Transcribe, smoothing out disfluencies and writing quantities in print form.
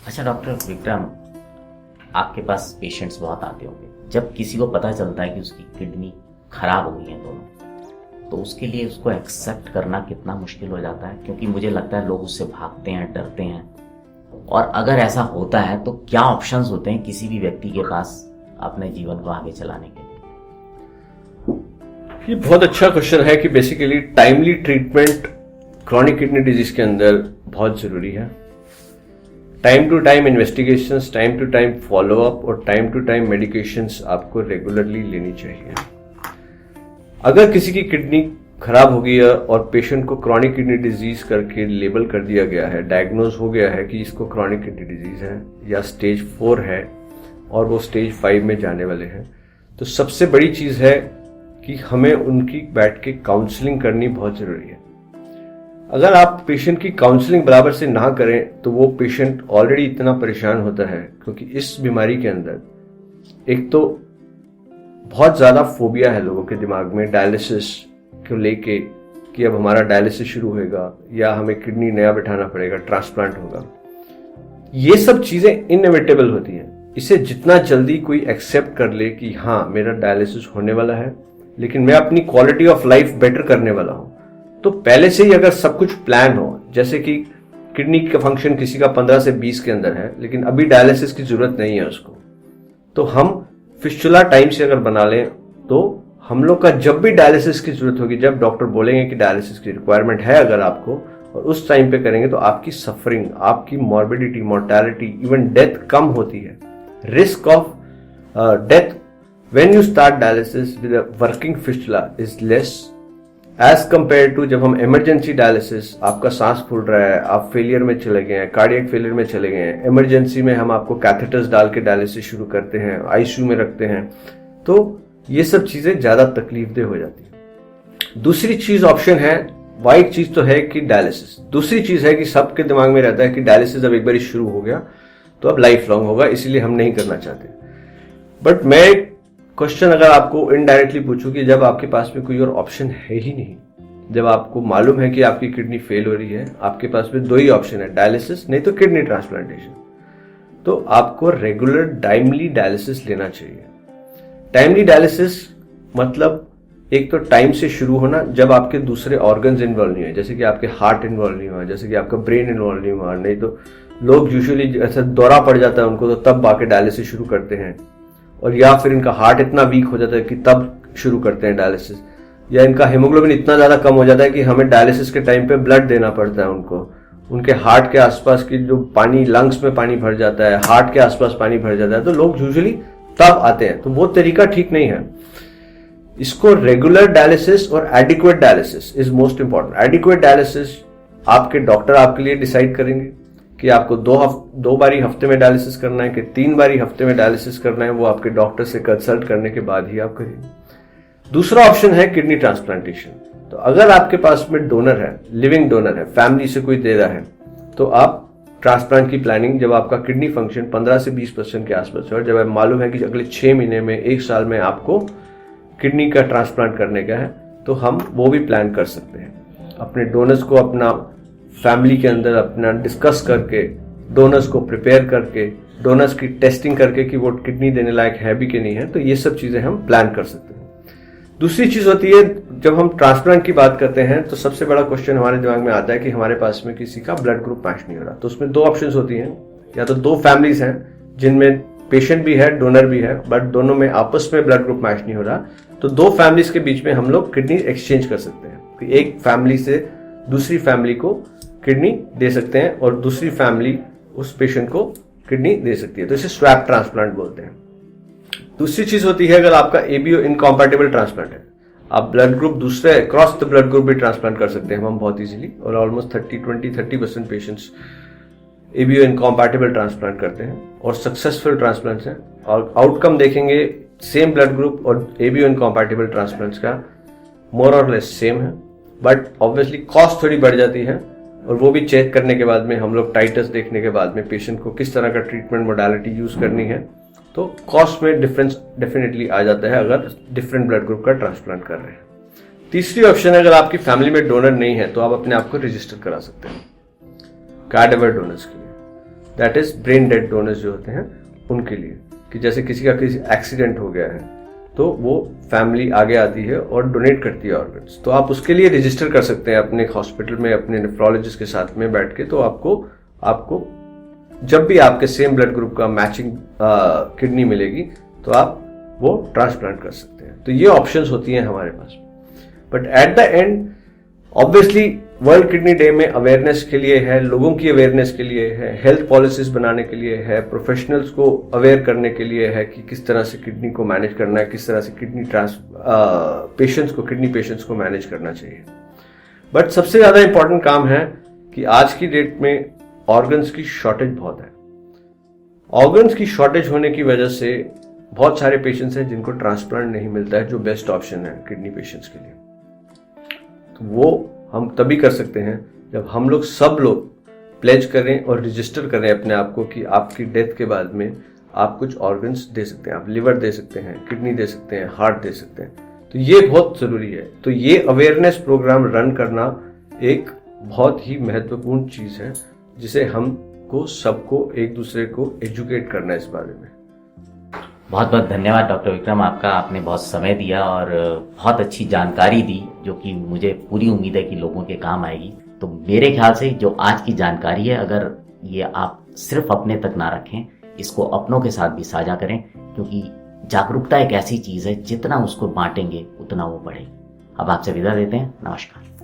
अच्छा डॉक्टर विक्रम, आपके पास पेशेंट्स बहुत आते होंगे। जब किसी को पता चलता है कि उसकी किडनी खराब हो गई है दोनों, तो उसके लिए उसको एक्सेप्ट करना कितना मुश्किल हो जाता है, क्योंकि मुझे लगता है लोग उससे भागते हैं, डरते हैं। और अगर ऐसा होता है तो क्या ऑप्शंस होते हैं किसी भी व्यक्ति के पास अपने जीवन को आगे चलाने के लिए? ये बहुत अच्छा क्वेश्चन है कि basically timely treatment chronic kidney disease के अंदर बहुत जरूरी है। Time to time investigations, time to time follow up और टाइम टू टाइम मेडिकेशंस आपको रेगुलरली लेनी चाहिए। अगर किसी की किडनी खराब हो गई है और पेशेंट को क्रॉनिक किडनी डिजीज करके लेबल कर दिया गया है, डायग्नोज हो गया है कि इसको क्रॉनिक किडनी डिजीज है या स्टेज 4 है और वो स्टेज 5 में जाने वाले हैं, तो सबसे बड़ी चीज है कि हमें उनकी बैठ के काउंसलिंग करनी बहुत जरूरी है। अगर आप पेशेंट की काउंसलिंग बराबर से ना करें तो वो पेशेंट ऑलरेडी इतना परेशान होता है, क्योंकि इस बीमारी के अंदर एक तो बहुत ज्यादा फोबिया है लोगों के दिमाग में डायलिसिस को लेके कि अब हमारा डायलिसिस शुरू होगा या हमें किडनी नया बिठाना पड़ेगा, ट्रांसप्लांट होगा। ये सब चीजें इनएविटेबल होती हैं। इसे जितना जल्दी कोई एक्सेप्ट कर ले कि हाँ मेरा डायलिसिस होने वाला है लेकिन मैं अपनी क्वालिटी ऑफ लाइफ बेटर करने वाला हूं, तो पहले से ही अगर सब कुछ प्लान हो, जैसे कि किडनी का फंक्शन किसी का 15 से 20 के अंदर है लेकिन अभी डायलिसिस की जरूरत नहीं है उसको, तो हम फिस्टुला टाइम से अगर बना लें तो हम लोग का जब भी डायलिसिस की जरूरत होगी, जब डॉक्टर बोलेंगे कि डायलिसिस की रिक्वायरमेंट है अगर आपको, और उस टाइम पे करेंगे तो आपकी सफरिंग, आपकी मॉर्बिडिटी, मोर्टेलिटी, इवन डेथ कम होती है। Risk of death when you start dialysis with a working fistula is less as compare to जब हम इमरजेंसी डायलिसिस, आपका सांस फूल रहा है, आप फेलियर में चले गए हैं, कार्डियक फेलियर में चले गए हैं, इमरजेंसी में हम आपको कैथेटर्स डाल के डायलिसिस शुरू करते हैं, आईसीयू में रखते हैं, तो ये सब चीजें ज्यादा तकलीफदेह हो जाती है। दूसरी चीज ऑप्शन है, वाइट चीज तो है कि डायलिसिस, दूसरी चीज है कि सबके दिमाग में रहता है कि डायलिसिस अब एक बार शुरू हो गया तो अब लाइफ लॉन्ग होगा, इसीलिए हम नहीं करना चाहते। बट मैं क्वेश्चन अगर आपको इनडायरेक्टली पूछूं कि जब आपके पास में कोई और ऑप्शन है ही नहीं, जब आपको मालूम है कि आपकी किडनी फेल हो रही है, आपके पास में 2 ही ऑप्शन है, डायलिसिस नहीं तो किडनी ट्रांसप्लांटेशन, तो आपको रेगुलर टाइमली डायलिसिस लेना चाहिए। टाइमली डायलिसिस मतलब एक तो टाइम से शुरू होना जब आपके दूसरे ऑर्गन्स इन्वॉल्व नहीं हुए, जैसे कि आपके हार्ट इन्वॉल्व नहीं हुआ, जैसे कि आपका ब्रेन इन्वॉल्व नहीं हुआ, नहीं तो लोग यूजुअली ऐसा दौरा पड़ जाता है उनको तो तब आके डायलिसिस शुरू करते हैं, और या फिर इनका हार्ट इतना वीक हो जाता है कि तब शुरू करते हैं डायलिसिस, या इनका हेमोग्लोबिन इतना ज्यादा कम हो जाता है कि हमें डायलिसिस के टाइम पे ब्लड देना पड़ता है उनको, उनके हार्ट के आसपास की जो पानी, लंग्स में पानी भर जाता है, हार्ट के आसपास पानी भर जाता है, तो लोग यूजुअली तब आते हैं, तो वो तरीका ठीक नहीं है। इसको रेगुलर डायलिसिस और adequate dialysis is most important. Adequate dialysis आपके डॉक्टर आपके लिए डिसाइड करेंगे कि आपको 2 बारी हफ्ते में डायलिसिस करना है कि 3 बारी हफ्ते में डायलिसिस करना है, वो आपके डॉक्टर से कंसल्ट करने के बाद ही आप करेंगे। दूसरा ऑप्शन है किडनी ट्रांसप्लांटेशन। तो अगर आपके पास में डोनर है, लिविंग डोनर है, फैमिली से कोई दे रहा है, तो आप ट्रांसप्लांट की प्लानिंग जब आपका किडनी फंक्शन 15 से 20% के आसपास है और जब मालूम है कि अगले 6 महीने में, 1 साल में आपको किडनी का ट्रांसप्लांट करने का है, तो हम वो भी प्लान कर सकते हैं। अपने डोनर्स को अपना फैमिली के अंदर अपना डिस्कस करके, डोनर्स को प्रिपेयर करके, डोनर्स की टेस्टिंग करके कि वो किडनी देने लायक है भी कि नहीं है, तो ये सब चीजें हम प्लान कर सकते हैं। दूसरी चीज होती है, जब हम ट्रांसप्लांट की बात करते हैं तो सबसे बड़ा क्वेश्चन हमारे दिमाग में आता है कि हमारे पास में किसी का ब्लड ग्रुप मैच नहीं हो रहा। तो उसमें 2 ऑप्शंस होती हैं, या तो 2 फैमिलीज हैं जिनमें पेशेंट भी है, डोनर भी है, बट दोनों में आपस में ब्लड ग्रुप मैच नहीं हो रहा, तो 2 फैमिलीज के बीच में हम लोग किडनी एक्सचेंज कर सकते हैं कि एक फैमिली से दूसरी फैमिली को किडनी दे सकते हैं और दूसरी फैमिली उस पेशेंट को किडनी दे सकती है, तो इसे स्वैप ट्रांसप्लांट बोलते हैं। दूसरी चीज होती है अगर आपका एबीओ इनकॉम्पैटिबल ट्रांसप्लांट है, आप ब्लड ग्रुप दूसरे क्रॉस द ब्लड ग्रुप भी ट्रांसप्लांट कर सकते हैं हम बहुत इजीली, और ऑलमोस्ट 30% पेशेंट्स एबीओ इनकॉम्पैटिबल ट्रांसप्लांट करते हैं और सक्सेसफुल ट्रांसप्लांट्स हैं, और आउटकम देखेंगे सेम ब्लड ग्रुप और एबीओ इनकॉम्पैटिबल ट्रांसप्लांट्स का मोर और लेस सेम है, बट ऑब्वियसली कॉस्ट थोड़ी बढ़ जाती है, और वो भी चेक करने के बाद में हम लोग टाइटस देखने के बाद में पेशेंट को किस तरह का ट्रीटमेंट मोडालिटी यूज करनी है, तो कॉस्ट में डिफरेंस डेफिनेटली आ जाता है अगर डिफरेंट ब्लड ग्रुप का ट्रांसप्लांट कर रहे हैं। तीसरी ऑप्शन है, अगर आपकी फैमिली में डोनर नहीं है तो आप अपने आप को रजिस्टर करा सकते हैं कैडेवर डोनर्स के लिए। That is brain dead donors जो होते हैं उनके लिए, कि जैसे किसी का किसी एक्सीडेंट हो गया है तो वो फैमिली आगे आती है और डोनेट करती है ऑर्गन्स, तो आप उसके लिए रजिस्टर कर सकते हैं अपने हॉस्पिटल में अपने नेफ्रोलॉजिस्ट के साथ में बैठ के। तो आपको जब भी आपके सेम ब्लड ग्रुप का मैचिंग किडनी मिलेगी तो आप वो ट्रांसप्लांट कर सकते हैं। तो ये ऑप्शंस होती हैं हमारे पास। But at the end obviously world kidney day में अवेयरनेस के लिए है, लोगों की अवेयरनेस के लिए है, हेल्थ पॉलिसीज बनाने के लिए है, प्रोफेशनल्स को अवेयर करने के लिए है कि किस तरह से किडनी को मैनेज करना है, किस तरह से किडनी पेशेंट्स को मैनेज करना चाहिए। बट सबसे ज्यादा इंपॉर्टेंट काम है कि आज की डेट में ऑर्गन्स की शॉर्टेज बहुत है। ऑर्गन्स की शॉर्टेज होने की वजह से बहुत सारे पेशेंट्स हैं जिनको ट्रांसप्लांट नहीं मिलता है, जो बेस्ट ऑप्शन है किडनी पेशेंट्स के लिए। तो वो हम तभी कर सकते हैं जब हम लोग सब लोग प्लेज करें और रजिस्टर करें अपने आप को कि आपकी डेथ के बाद में आप कुछ ऑर्गन्स दे सकते हैं, आप लिवर दे सकते हैं, किडनी दे सकते हैं, हार्ट दे सकते हैं। तो ये बहुत जरूरी है। तो ये अवेयरनेस प्रोग्राम रन करना एक बहुत ही महत्वपूर्ण चीज है, जिसे हमको सबको एक दूसरे को एजुकेट करना है इस बारे में। बहुत बहुत धन्यवाद डॉक्टर विक्रम आपका, आपने बहुत समय दिया और बहुत अच्छी जानकारी दी जो कि मुझे पूरी उम्मीद है कि लोगों के काम आएगी। तो मेरे ख्याल से जो आज की जानकारी है, अगर ये आप सिर्फ अपने तक ना रखें, इसको अपनों के साथ भी साझा करें, क्योंकि जागरूकता एक ऐसी चीज है जितना उसको बांटेंगे उतना वो बढ़ेगी। अब आपसे विदा देते हैं, नमस्कार।